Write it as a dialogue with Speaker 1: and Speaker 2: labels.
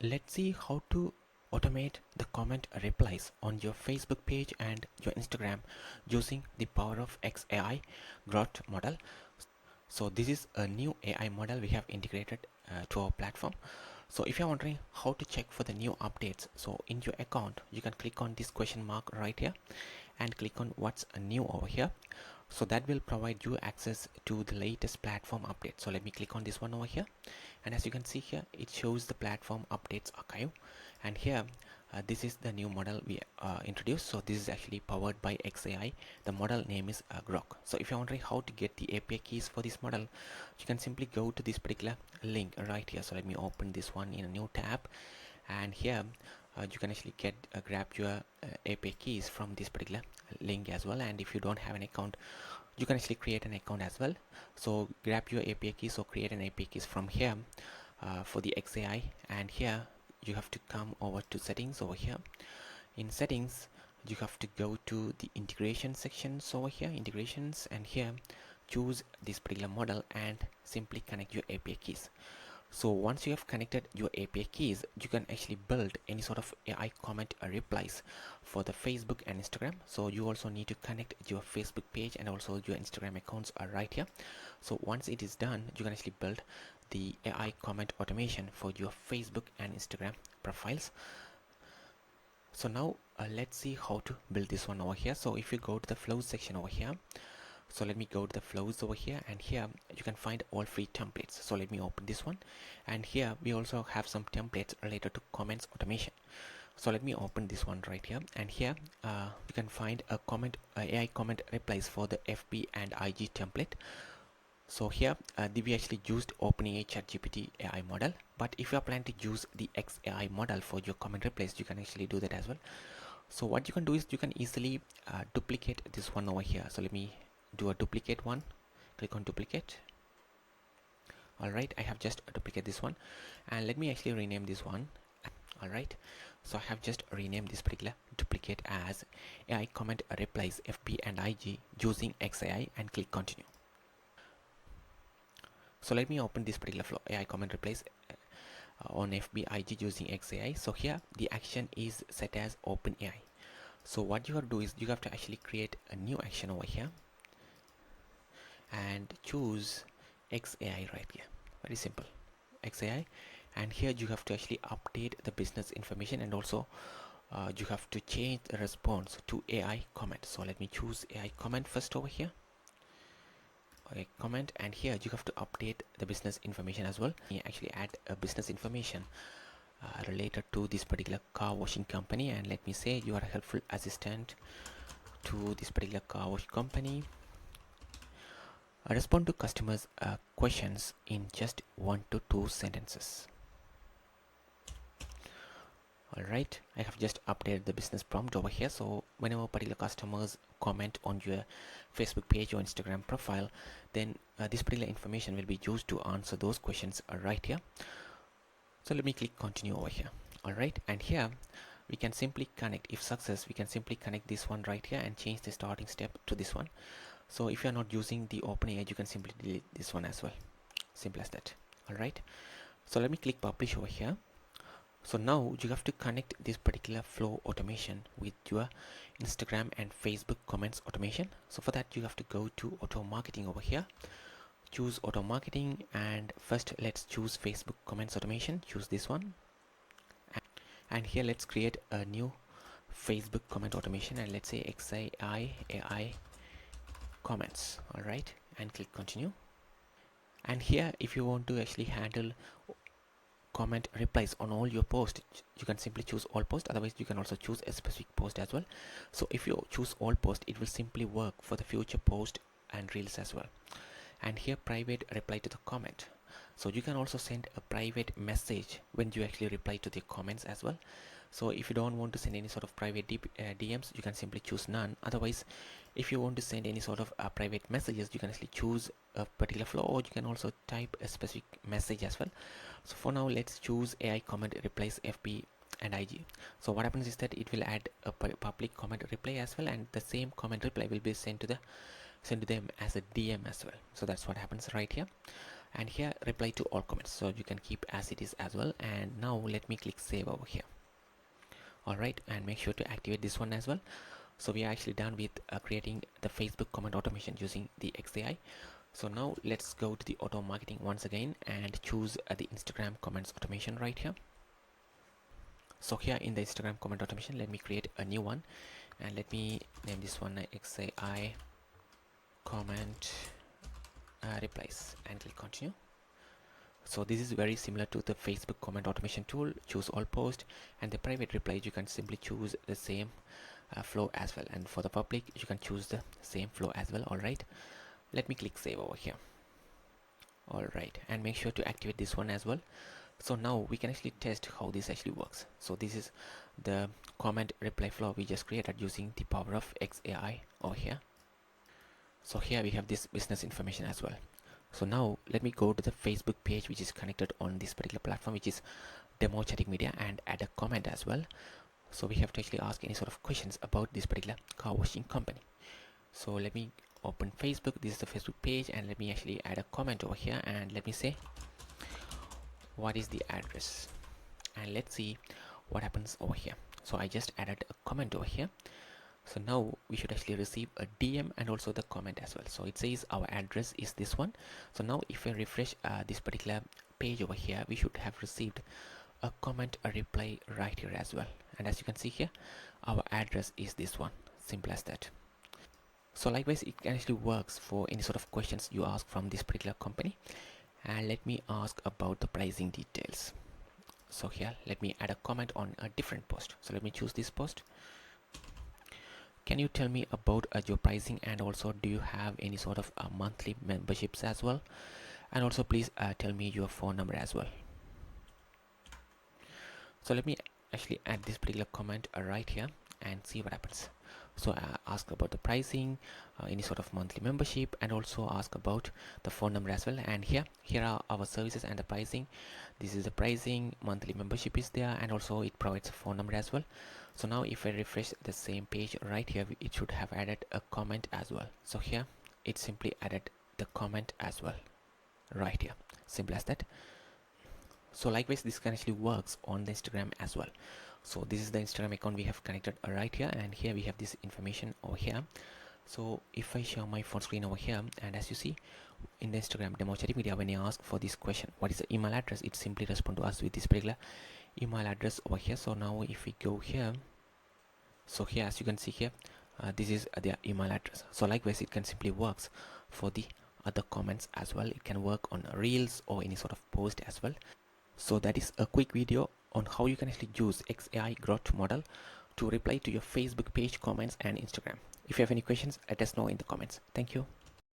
Speaker 1: Let's see how to automate the comment replies on your Facebook page and your Instagram using the power of xAI grok model. So this is a new AI model we have integrated to our platform. So if you're wondering how to check for the new updates, so in your account you can click on this question mark right here and click on what's new over here. So that will provide you access to the latest platform update. So let me click on this one over here, and as you can see here, it shows the platform updates archive, and here this is the new model we introduced. So this is actually powered by xAI. The model name is grok. So if you're wondering how to get the API keys for this model, you can simply go to this particular link right here. So let me open this one in a new tab, and here you can actually grab your API keys from this particular link as well. And if you don't have an account, you can actually create an account as well. So grab your API keys, so create an API keys from here for the xAI, and here you have to come over to settings over here. In settings, you have to go to the integration sections over here, integrations, and here choose this particular model and simply connect your API keys. So once you have connected your API keys, you can actually build any sort of AI comment replies for the Facebook and Instagram. So you also need to connect your Facebook page and also your Instagram accounts are right here. So once it is done, you can actually build the AI comment automation for your Facebook and Instagram profiles. So now let's see how to build this one over here. So if you go to the flows section over here, so let me go to the flows over here, and here you can find all free templates. So let me open this one, and here we also have some templates related to comments automation. So let me open this one right here, and here you can find a AI comment replies for the FB and IG template. So here we actually used OpenAI ChatGPT AI model, but if you are planning to use the xAI model for your comment replies, you can actually do that as well. So what you can do is you can easily duplicate this one over here. So let me do a duplicate one. Click on duplicate. Alright, I have just duplicate this one, and let me actually rename this one. Alright, so I have just renamed this particular duplicate as AI comment replies FB and IG using xAI and click continue. So let me open this particular flow, AI comment replies on FB IG using xAI. So here the action is set as OpenAI. So what you have to do is you have to actually create a new action over here and choose xAI right here. Very simple, xAI, and here you have to actually update the business information, and also you have to change the response to AI comment. So let me choose AI comment first over here. A comment, and here you have to update the business information as well. You actually add a business information related to this particular car washing company, and let me say you are a helpful assistant to this particular car wash company. Respond to customers' questions in just 1 to 2 sentences. Alright, I have just updated the business prompt over here. So whenever particular customers comment on your Facebook page or Instagram profile, then this particular information will be used to answer those questions right here. So let me click continue over here. Alright, and here we can simply connect. If success, we can simply connect this one right here and change the starting step to this one. So if you are not using the OpenAI, you can simply delete this one as well. Simple as that. Alright, so let me click publish over here. So now you have to connect this particular flow automation with your Instagram and Facebook comments automation. So for that, you have to go to auto marketing over here, choose auto marketing, and first let's choose Facebook comments automation. Choose this one, and here let's create a new Facebook comment automation, and let's say xAI AI comments. All right, and click continue. And here, if you want to actually handle comment replies on all your posts, you can simply choose all posts. Otherwise, you can also choose a specific post as well. So if you choose all posts, it will simply work for the future post and reels as well. And here, private reply to the comment. So you can also send a private message when you actually reply to the comments as well. So if you don't want to send any sort of private DMs, you can simply choose none. Otherwise, if you want to send any sort of private messages, you can actually choose a particular flow, or you can also type a specific message as well. So for now, let's choose AI comment replies FB and IG. So what happens is that it will add a public comment reply as well, and the same comment reply will be sent to them as a DM as well. So that's what happens right here. and here reply to all comments, so you can keep as it is as well. And now let me click save over here. Alright, and make sure to activate this one as well. So we are actually done with creating the Facebook comment automation using the xAI. So now let's go to the auto marketing once again and choose the Instagram comments automation right here. So here in the Instagram comment automation, let me create a new one, and let me name this one xAI comment replies, and click continue. So this is very similar to the Facebook comment automation tool. Choose all post, and the private replies you can simply choose the same flow as well, and for the public you can choose the same flow as well. Alright, let me click save over here. Alright, and make sure to activate this one as well. So now we can actually test how this actually works. So this is the comment reply flow we just created using the power of xAI over here. So here we have this business information as well. So now let me go to the Facebook page which is connected on this particular platform, which is Demo Chatting Media, and add a comment as well. So we have to actually ask any sort of questions about this particular car washing company. So let me open Facebook. This is the Facebook page, and let me actually add a comment over here, and let me say what is the address, and let's see what happens over here. So I just added a comment over here. So now we should actually receive a DM and also the comment as well. So it says our address is this one. So now if I refresh this particular page over here, we should have received a comment, a reply right here as well. And as you can see here, our address is this one. Simple as that. So likewise, it actually works for any sort of questions you ask from this particular company. And let me ask about the pricing details. So here, let me add a comment on a different post. So let me choose this post. Can you tell me about your pricing, and also do you have any sort of monthly memberships as well? And also please tell me your phone number as well. So let me actually add this particular comment right here and see what happens. So ask about the pricing, any sort of monthly membership, and also ask about the phone number as well. And here are our services and the pricing. This is the pricing, monthly membership is there, and also it provides a phone number as well. So now if I refresh the same page right here, it should have added a comment as well. So here it simply added the comment as well right here. Simple as that. So likewise, this can actually works on the Instagram as well. So this is the Instagram account we have connected right here, and here we have this information over here. So if I share my phone screen over here, and as you see in the Instagram Demo Chatting Media, when you ask for this question, what is the email address, it simply responds to us with this particular email address over here. So now if we go here, so here as you can see here, this is their email address. So likewise, it can simply works for the other comments as well. It can work on reels or any sort of post as well. So that is a quick video on how you can actually use xAI grok model to reply to your Facebook page comments and Instagram. If you have any questions, let us know in the comments. Thank you.